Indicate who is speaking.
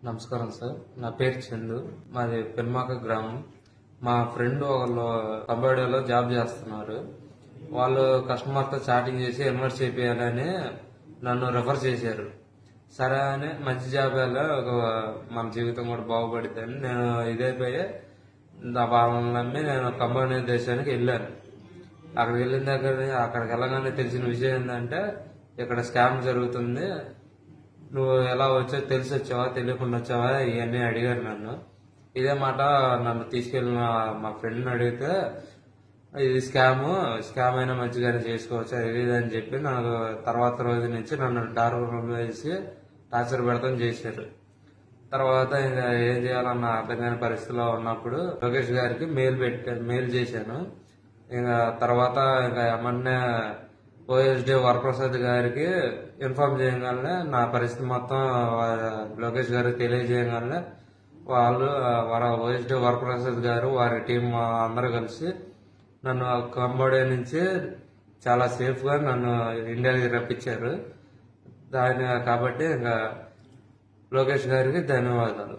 Speaker 1: నమస్కారం సార్. నా పేరు చందు. మాది పెన్మాక గ్రామం. మా ఫ్రెండ్ ఒకళ్ళు కంబోడియాలో జాబ్ చేస్తున్నారు. వాళ్ళు కస్టమర్తో చాటింగ్ చేసి ఇన్వెస్ట్ చేయాలని నన్ను రెఫర్ చేశారు. సరే అని మంచి జాబ్ మన జీవితం కూడా బాగుపడుతుందని నేను ఇదైపోయి వాళ్ళని నమ్మి నేను కంబోడియా దేశానికి వెళ్ళాను. అక్కడికి వెళ్ళిన అక్కడికి వెళ్ళగానే తెలిసిన విషయం ఏంటంటే ఇక్కడ స్కామ్ జరుగుతుంది, నువ్వు ఎలా వచ్చావు, తెలిసి వచ్చావా తెలియకుండా వచ్చావా ఇవన్నీ అడిగారు నన్ను. ఇదే మాట నన్ను తీసుకెళ్ళిన మా ఫ్రెండ్ని అడిగితే ఇది స్కామ్ అయినా మంచిగానే చేసుకోవచ్చు అది అని చెప్పి నాకు తర్వాత రోజు నుంచి నన్ను డార్క్ రూమ్ వేసి టార్చర్ పెడతాం చేశారు. తర్వాత ఇంకా ఏం చేయాలన్న అర్థం కాని పరిస్థితిలో ఉన్నప్పుడు లోకేష్ గారికి మెయిల్ చేశాను. ఇంకా తర్వాత ఇంకా ఏమన్నా ఓఎస్డి వరప్రసాద్ గారికి ఇన్ఫార్మ్ చేయగానే నా పరిస్థితి మొత్తం లోకేష్ గారికి తెలియజేయగానే వాళ్ళు ఓఎస్డి వరప్రసాద్ గారు వారి టీం అందరూ కలిసి నన్ను కంబోడియా నుంచి చాలా సేఫ్గా నన్ను ఇండియాకి రప్పించారు. కాబట్టి ఇంకా లోకేష్ గారికి ధన్యవాదాలు.